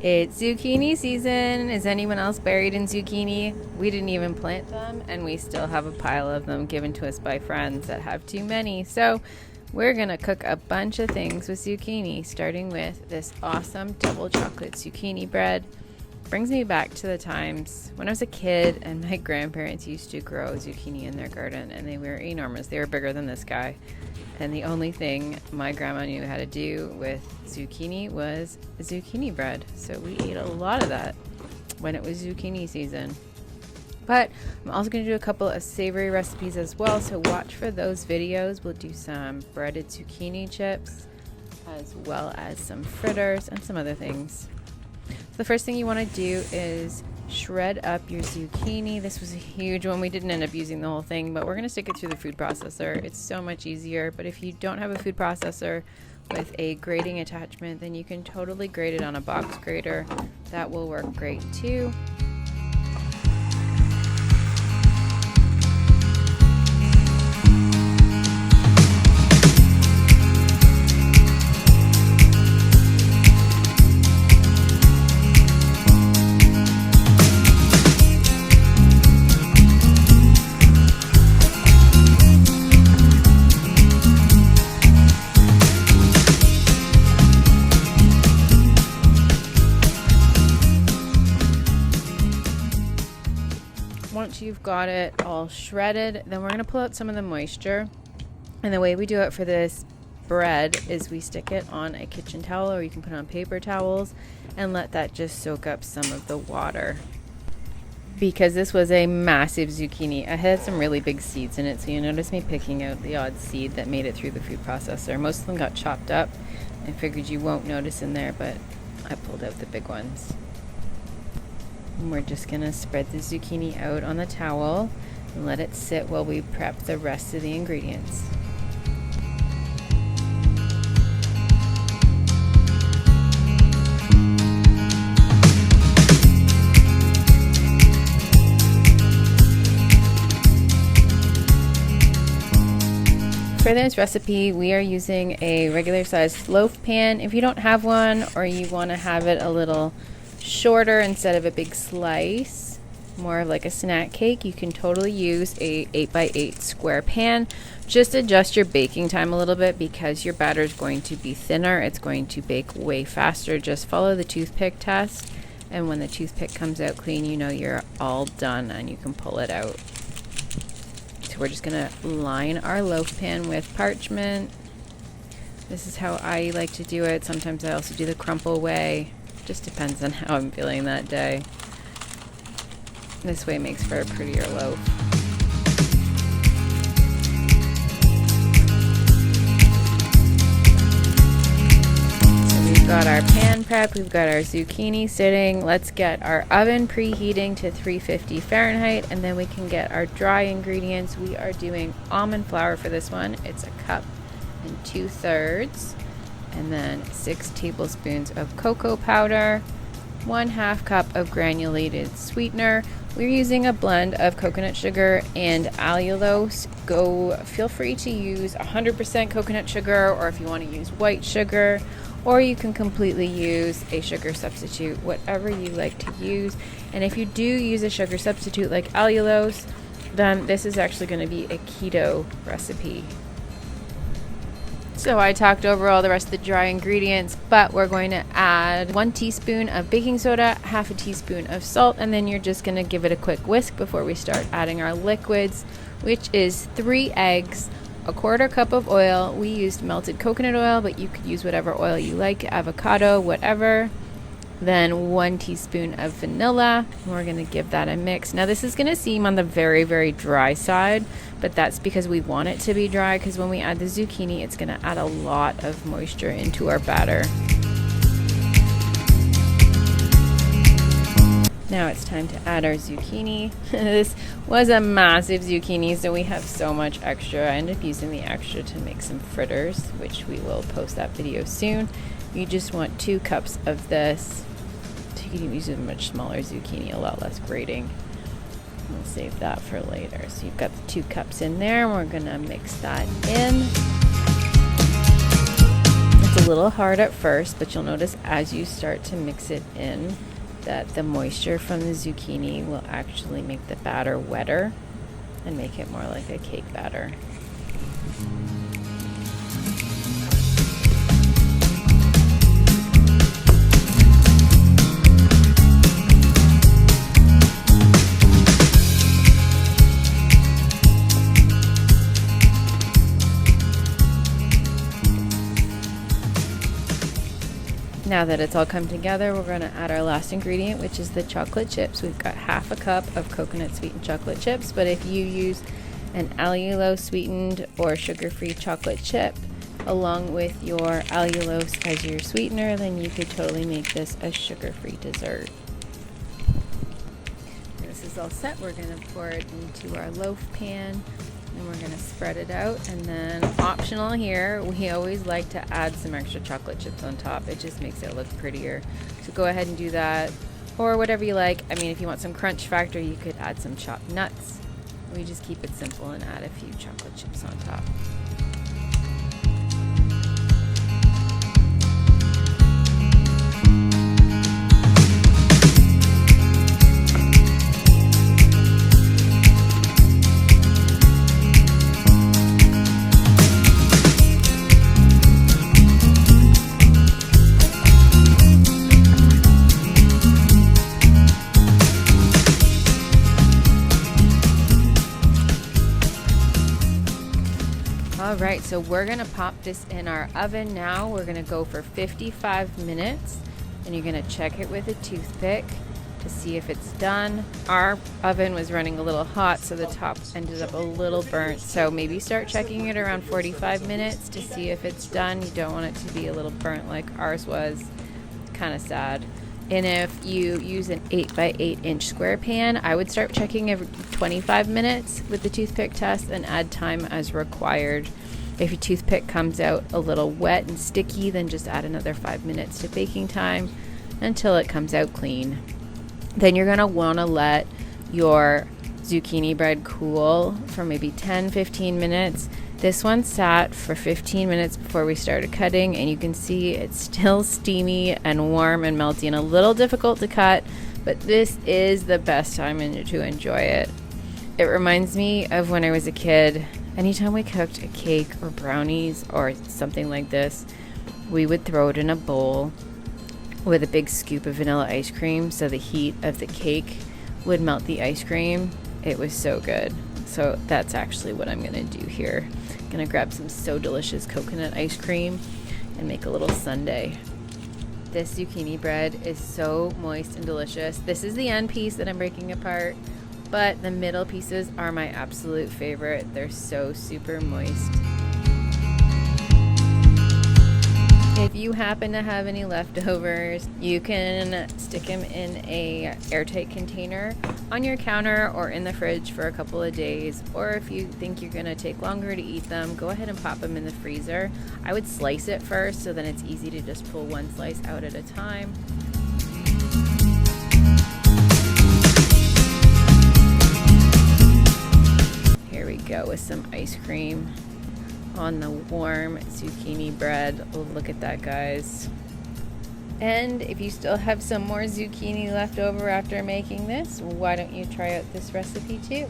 It's zucchini season. Is anyone else buried in zucchini? We didn't even plant them, and we still have a pile of them given to us by friends that have too many. So we're gonna cook a bunch of things with zucchini, starting with this awesome double chocolate zucchini bread. Brings me back to the times when I was a kid and my grandparents used to grow zucchini in their garden, and they were enormous. They were bigger than this guy. And the only thing my grandma knew how to do with zucchini was zucchini bread. So we ate a lot of that when it was zucchini season. But I'm also going to do a couple of savory recipes as well, so watch for those videos. We'll do some breaded zucchini chips, as well as some fritters and some other things. So the first thing you want to do is shred up your zucchini. This was a huge one. We didn't end up using the whole thing, but we're going to stick it through the food processor. It's so much easier. But if you don't have a food processor with a grating attachment, then you can totally grate it on a box grater. That will work great too. Once you've got it all shredded, then we're going to pull out some of the moisture. And the way we do it for this bread is we stick it on a kitchen towel, or you can put it on paper towels and let that just soak up some of the water. Because this was a massive zucchini, I had some really big seeds in it, so you notice me picking out the odd seed that made it through the food processor. Most of them got chopped up. I figured you won't notice in there, but I pulled out the big ones. And we're just going to spread the zucchini out on the towel and let it sit while we prep the rest of the ingredients. For this recipe, we are using a regular sized loaf pan. If you don't have one, or you want to have it a little shorter instead of a big slice, more like a snack cake, you can totally use a 8x8 square pan. Just adjust your baking time a little bit because your batter is going to be thinner. It's going to bake way faster. Just follow the toothpick test, and when the toothpick comes out clean, you know you're all done and you can pull it out. So we're just gonna line our loaf pan with parchment. This is how I like to do it. Sometimes I also do the crumple way. Just depends on how I'm feeling that day. This way makes for a prettier loaf. So we've got our pan prep, we've got our zucchini sitting. Let's get our oven preheating to 350 Fahrenheit, and then we can get our dry ingredients. We are doing almond flour for this one. It's 1 2/3 cups. And then 6 tablespoons of cocoa powder, 1/2 cup of granulated sweetener. We're using a blend of coconut sugar and allulose. Feel free to use 100% coconut sugar, or if you want to use white sugar, or you can completely use a sugar substitute, whatever you like to use. And if you do use a sugar substitute like allulose, then this is actually going to be a keto recipe. So I talked over all the rest of the dry ingredients, but we're going to add 1 teaspoon of baking soda, 1/2 teaspoon of salt, and then you're just going to give it a quick whisk before we start adding our liquids, which is 3 eggs, 1/4 cup of oil. We used melted coconut oil, but you could use whatever oil you like, avocado, whatever. Then 1 teaspoon of vanilla. We're going to give that a mix. Now this is going to seem on the very, very dry side, but that's because we want it to be dry, because when we add the zucchini, it's going to add a lot of moisture into our batter. Now it's time to add our zucchini. This was a massive zucchini, so we have so much extra. I ended up using the extra to make some fritters, which we will post that video soon. You just want 2 cups of this. You can use a much smaller zucchini, a lot less grating. We'll save that for later. So you've got the 2 cups in there. We're gonna mix that in. It's a little hard at first, but you'll notice as you start to mix it in that the moisture from the zucchini will actually make the batter wetter and make it more like a cake batter. Now that it's all come together, we're going to add our last ingredient, which is the chocolate chips. We've got half a cup of coconut sweetened chocolate chips, but if you use an allulose sweetened or sugar-free chocolate chip along with your allulose as your sweetener, then you could totally make this a sugar-free dessert. This is all set. We're going to pour it into our loaf pan. And we're going to spread it out, and then optional here, we always like to add some extra chocolate chips on top. It just makes it look prettier. So go ahead and do that, or whatever you like. I mean, if you want some crunch factor, you could add some chopped nuts. We just keep it simple and add a few chocolate chips on top. Alright, so we're going to pop this in our oven now. We're going to go for 55 minutes, and you're going to check it with a toothpick to see if it's done. Our oven was running a little hot, so the top ended up a little burnt, so maybe start checking it around 45 minutes to see if it's done. You don't want it to be a little burnt like ours was. Kind of sad. And if you use an 8 by 8 inch square pan, I would start checking every 25 minutes with the toothpick test and add time as required. If your toothpick comes out a little wet and sticky, then just add another 5 minutes to baking time until it comes out clean. Then you're going to want to let your zucchini bread cool for maybe 10-15 minutes. This one sat for 15 minutes before we started cutting, and you can see it's still steamy and warm and melty and a little difficult to cut, but this is the best time to enjoy it. It reminds me of when I was a kid. Anytime we cooked a cake or brownies or something like this, we would throw it in a bowl with a big scoop of vanilla ice cream so the heat of the cake would melt the ice cream. It was so good. So that's actually what I'm gonna do here. Gonna grab some So Delicious coconut ice cream and make a little sundae. This zucchini bread is so moist and delicious. This is the end piece that I'm breaking apart, but the middle pieces are my absolute favorite. They're so super moist. If you happen to have any leftovers, you can stick them in a airtight container on your counter or in the fridge for a couple of days. Or if you think you're gonna take longer to eat them, go ahead and pop them in the freezer. I would slice it first so then it's easy to just pull one slice out at a time. Here we go with some ice cream on the warm zucchini bread. Oh, look at that, guys. And if you still have some more zucchini left over after making this, why don't you try out this recipe too?